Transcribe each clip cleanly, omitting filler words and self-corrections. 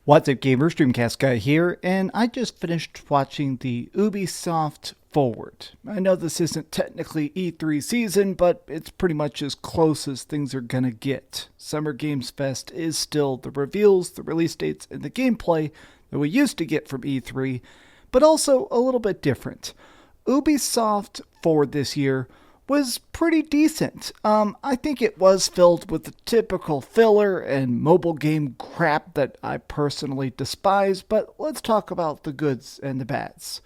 What's up, gamers? DreamcastGuy here, and I just finished watching the Ubisoft Forward. I know this isn't technically E3 season, but it's pretty much as close as things are gonna get. Summer Games Fest is still the reveals, the release dates, and the gameplay that we used to get from E3, but also a little bit different. Ubisoft Forward this year was pretty decent. I think it was filled with the typical filler and mobile game crap that I personally despise, but let's talk about the goods and the bads.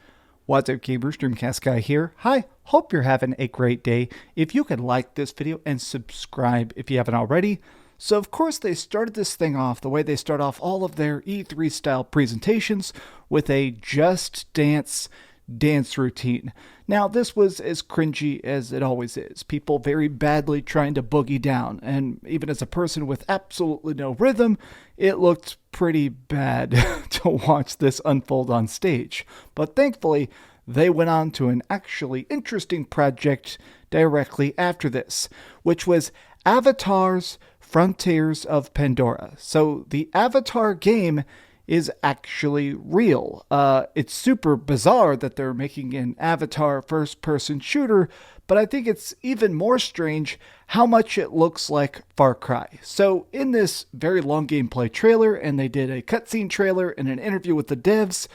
What's up, gamers? DreamcastGuy here. Hi, hope you're having a great day. If you could like this video and subscribe if you haven't already. So of course they started this thing off the way they start off all of their E3 style presentations with a Just Dance dance routine. Now, this was as cringy as it always is. People very badly trying to boogie down, and even as a person with absolutely no rhythm, it looked pretty bad to watch this unfold on stage. But thankfully, they went on to an actually interesting project directly after this, which was Avatar's Frontiers of Pandora. So the Avatar game is actually real. It's super bizarre that they're making an Avatar first-person shooter, but I think it's even more strange how much it looks like Far Cry. So in this very long gameplay trailer, and they did a cutscene trailer and an interview with the devs,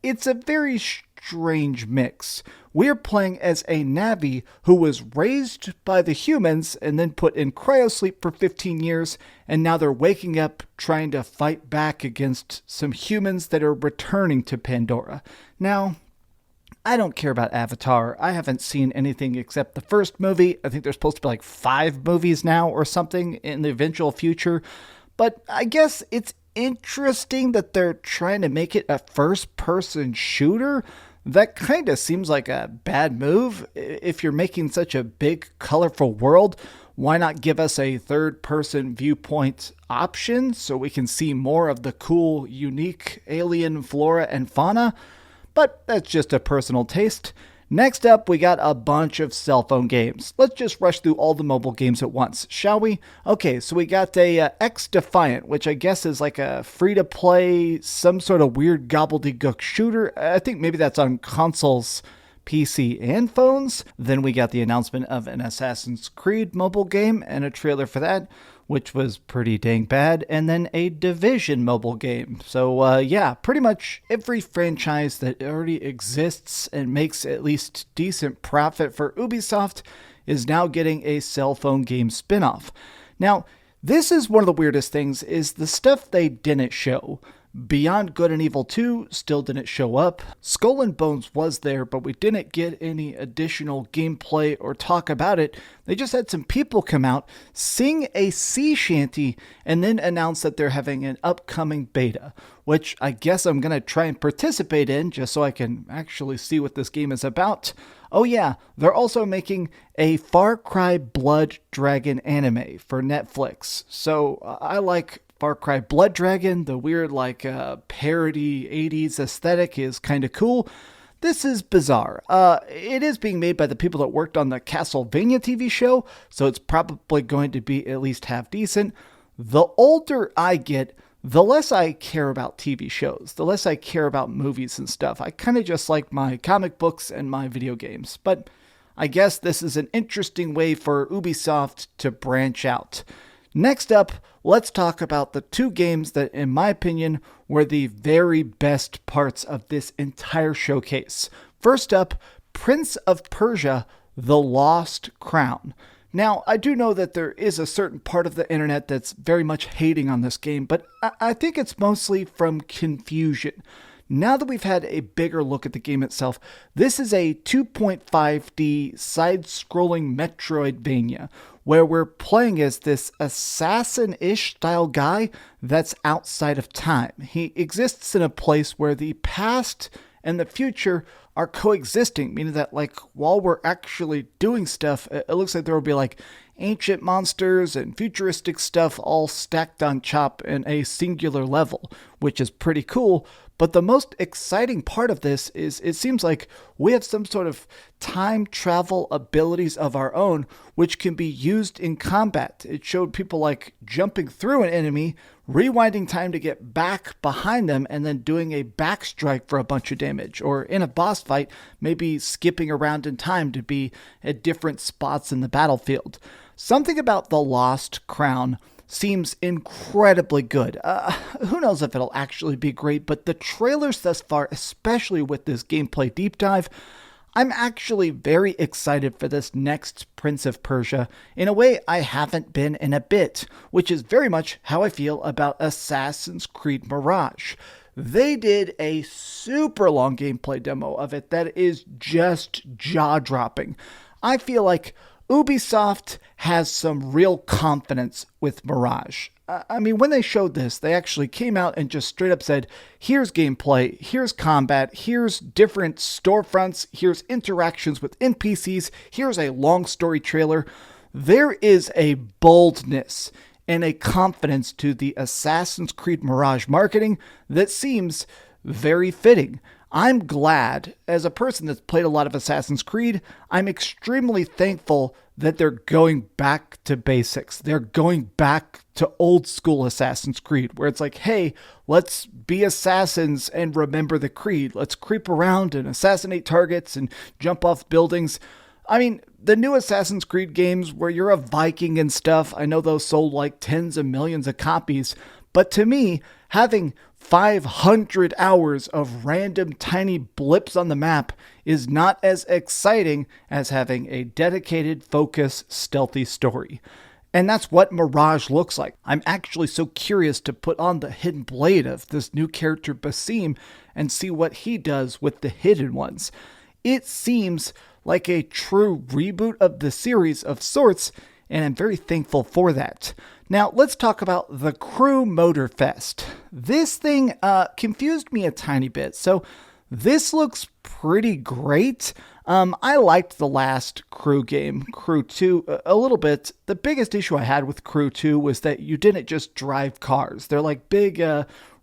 it's a very strange mix. We're playing as a Navi who was raised by the humans and then put in cryosleep for 15 years, and now they're waking up trying to fight back against some humans that are returning to Pandora. Now, I don't care about Avatar. I haven't seen anything except the first movie. I think there's supposed to be like 5 movies now or something in the eventual future. But I guess it's interesting that they're trying to make it a first-person shooter. That kind of seems like a bad move. If you're making such a big, colorful world, why not give us a third-person viewpoint option so we can see more of the cool, unique alien flora and fauna? But that's just a personal taste. Next up, we got a bunch of cell phone games. Let's just rush through all the mobile games at once, shall we? Okay, so we got a X Defiant, which I guess is like a free-to-play, some sort of weird gobbledygook shooter. I think maybe that's on consoles, PC, and phones. Then we got the announcement of an Assassin's Creed mobile game and a trailer for that, which was pretty dang bad, and then a Division mobile game. So yeah, pretty much every franchise that already exists and makes at least decent profit for Ubisoft is now getting a cell phone game spin-off. Now, this is one of the weirdest things, is the stuff they didn't show. Beyond Good and Evil 2 still didn't show up. Skull and Bones was there, but we didn't get any additional gameplay or talk about it. They just had some people come out, sing a sea shanty, and then announce that they're having an upcoming beta, which I guess I'm going to try and participate in just so I can actually see what this game is about. Oh yeah, they're also making a Far Cry Blood Dragon anime for Netflix. So I like Far Cry Blood Dragon. The weird parody 80s aesthetic is kind of cool. This is bizarre. It is being made by the people that worked on the Castlevania TV show, so it's probably going to be at least half decent. The older I get, the less I care about TV shows, the less I care about movies and stuff. I kind of just like my comic books and my video games, but I guess this is an interesting way for Ubisoft to branch out. Next up, let's talk about the 2 games that, in my opinion, were the very best parts of this entire showcase. First up, Prince of Persia: The Lost Crown. Now, I do know that there is a certain part of the internet that's very much hating on this game, but I think it's mostly from confusion. Now that we've had a bigger look at the game itself, this is a 2.5D side-scrolling Metroidvania, where we're playing as this assassin-ish style guy that's outside of time. He exists in a place where the past and the future are coexisting, meaning that while we're actually doing stuff, it looks like there will be ancient monsters and futuristic stuff all stacked on top in a singular level, which is pretty cool. But the most exciting part of this is it seems like we have some sort of time travel abilities of our own, which can be used in combat. It showed people like jumping through an enemy, rewinding time to get back behind them, and then doing a backstrike for a bunch of damage. Or in a boss fight, maybe skipping around in time to be at different spots in the battlefield. Something about the Lost Crown seems incredibly good. Who knows if it'll actually be great, but the trailers thus far, especially with this gameplay deep dive, I'm actually very excited for this next Prince of Persia in a way I haven't been in a bit, which is very much how I feel about Assassin's Creed Mirage. They did a super long gameplay demo of it that is just jaw-dropping. I feel like Ubisoft has some real confidence with Mirage. I mean, when they showed this, they actually came out and just straight up said, here's gameplay, here's combat, here's different storefronts, here's interactions with NPCs, here's a long story trailer. There is a boldness and a confidence to the Assassin's Creed Mirage marketing that seems very fitting. I'm glad, as a person that's played a lot of Assassin's Creed, I'm extremely thankful that they're going back to basics. They're going back to old school Assassin's Creed, where it's like, hey, let's be assassins and remember the creed. Let's creep around and assassinate targets and jump off buildings. I mean, the new Assassin's Creed games where you're a Viking and stuff, I know those sold like tens of millions of copies, but to me, having 500 hours of random tiny blips on the map is not as exciting as having a dedicated, focused, stealthy story. And that's what Mirage looks like. I'm actually so curious to put on the hidden blade of this new character Basim and see what he does with the hidden ones. It seems like a true reboot of the series of sorts, and I'm very thankful for that. Now, let's talk about the Crew Motorfest. This thing confused me a tiny bit. So this looks pretty great. I liked the last Crew game, Crew 2, a little bit. The biggest issue I had with Crew 2 was that you didn't just drive cars. They're like big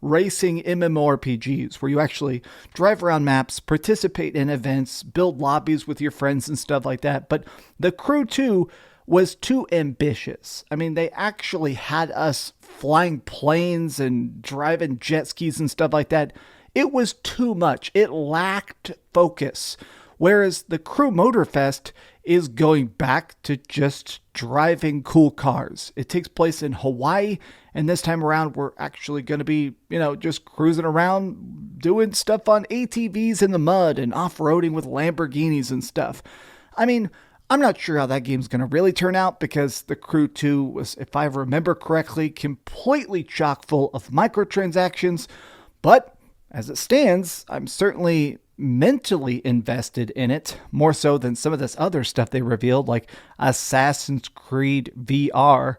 racing MMORPGs where you actually drive around maps, participate in events, build lobbies with your friends and stuff like that. But the Crew 2 was too ambitious. I mean, they actually had us flying planes and driving jet skis and stuff like that. It was too much. It lacked focus. Whereas the Crew Motorfest is going back to just driving cool cars. It takes place in Hawaii, and this time around we're actually going to be, just cruising around doing stuff on ATVs in the mud and off-roading with Lamborghinis and stuff. I mean, I'm not sure how that game's going to really turn out because the Crew 2 was, if I remember correctly, completely chock full of microtransactions. But as it stands, I'm certainly mentally invested in it, more so than some of this other stuff they revealed, like Assassin's Creed VR.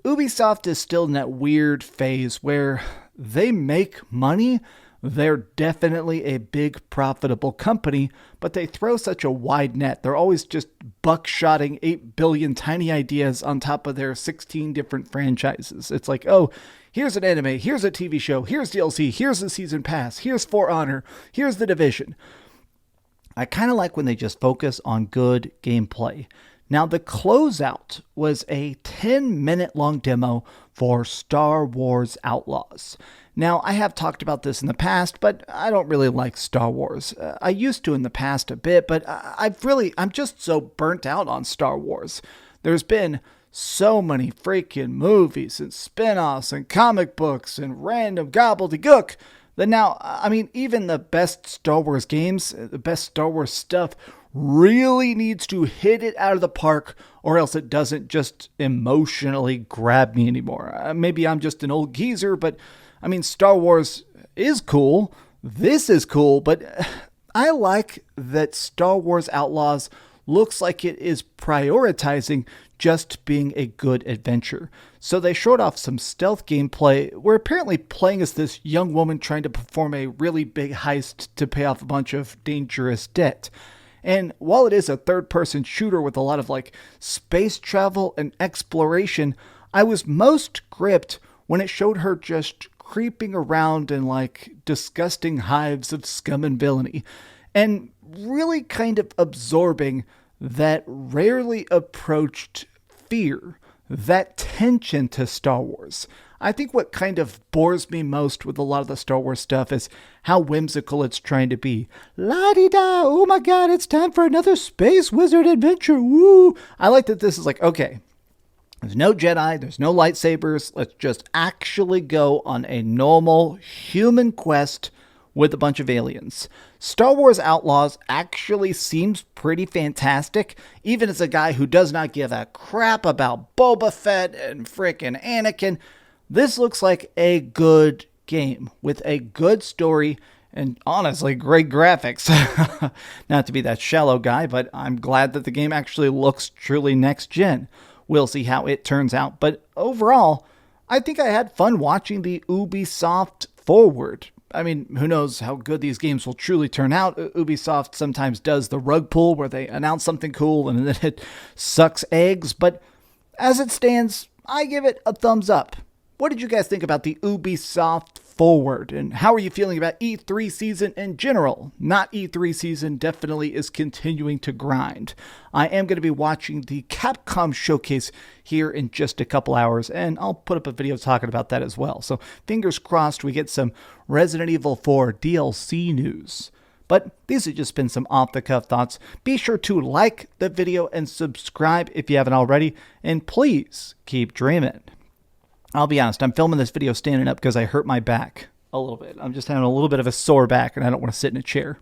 Ubisoft is still in that weird phase where they make money. They're definitely a big profitable company, but they throw such a wide net. They're always just buckshotting 8 billion tiny ideas on top of their 16 different franchises. It's like, oh, here's an anime, here's a TV show, here's DLC, here's the season pass, here's For Honor, here's The Division. I kind of like when they just focus on good gameplay. Now, the closeout was a 10-minute long demo for Star Wars Outlaws. Now, I have talked about this in the past, but I don't really like Star Wars. I used to in the past a bit, but I'm just so burnt out on Star Wars. There's been so many freaking movies and spin-offs and comic books and random gobbledygook that now, I mean, even the best Star Wars games, the best Star Wars stuff really needs to hit it out of the park, or else it doesn't just emotionally grab me anymore. Maybe I'm just an old geezer, but I mean, Star Wars is cool. This is cool, but I like that Star Wars Outlaws looks like it is prioritizing just being a good adventure. So they showed off some stealth gameplay. We're apparently playing as this young woman trying to perform a really big heist to pay off a bunch of dangerous debt. And while it is a third-person shooter with a lot of space travel and exploration, I was most gripped when it showed her just creeping around in like disgusting hives of scum and villainy, and really kind of absorbing that rarely approached fear, that tension to Star Wars. I think what kind of bores me most with a lot of the Star Wars stuff is how whimsical it's trying to be. La-di-da, oh my god, it's time for another space wizard adventure, woo! I like that this is like, okay, there's no Jedi, there's no lightsabers, let's just actually go on a normal human quest with a bunch of aliens. Star Wars Outlaws actually seems pretty fantastic, even as a guy who does not give a crap about Boba Fett and frickin' Anakin. This looks like a good game with a good story and honestly great graphics. Not to be that shallow guy, but I'm glad that the game actually looks truly next gen. We'll see how it turns out, but overall, I think I had fun watching the Ubisoft Forward. I mean, who knows how good these games will truly turn out. Ubisoft sometimes does the rug pull where they announce something cool and then it sucks eggs, but as it stands, I give it a thumbs up. What did you guys think about the Ubisoft Forward? And how are you feeling about E3 season in general? Not E3 season definitely is continuing to grind. I am going to be watching the Capcom showcase here in just a couple hours, and I'll put up a video talking about that as well. So fingers crossed we get some Resident Evil 4 DLC news. But these have just been some off-the-cuff thoughts. Be sure to like the video and subscribe if you haven't already, and please keep dreaming. I'll be honest, I'm filming this video standing up because I hurt my back a little bit. I'm just having a little bit of a sore back and I don't want to sit in a chair.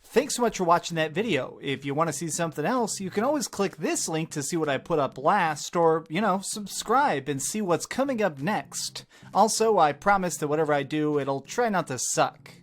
Thanks so much for watching that video. If you want to see something else, you can always click this link to see what I put up last, or, subscribe and see what's coming up next. Also, I promise that whatever I do, it'll try not to suck.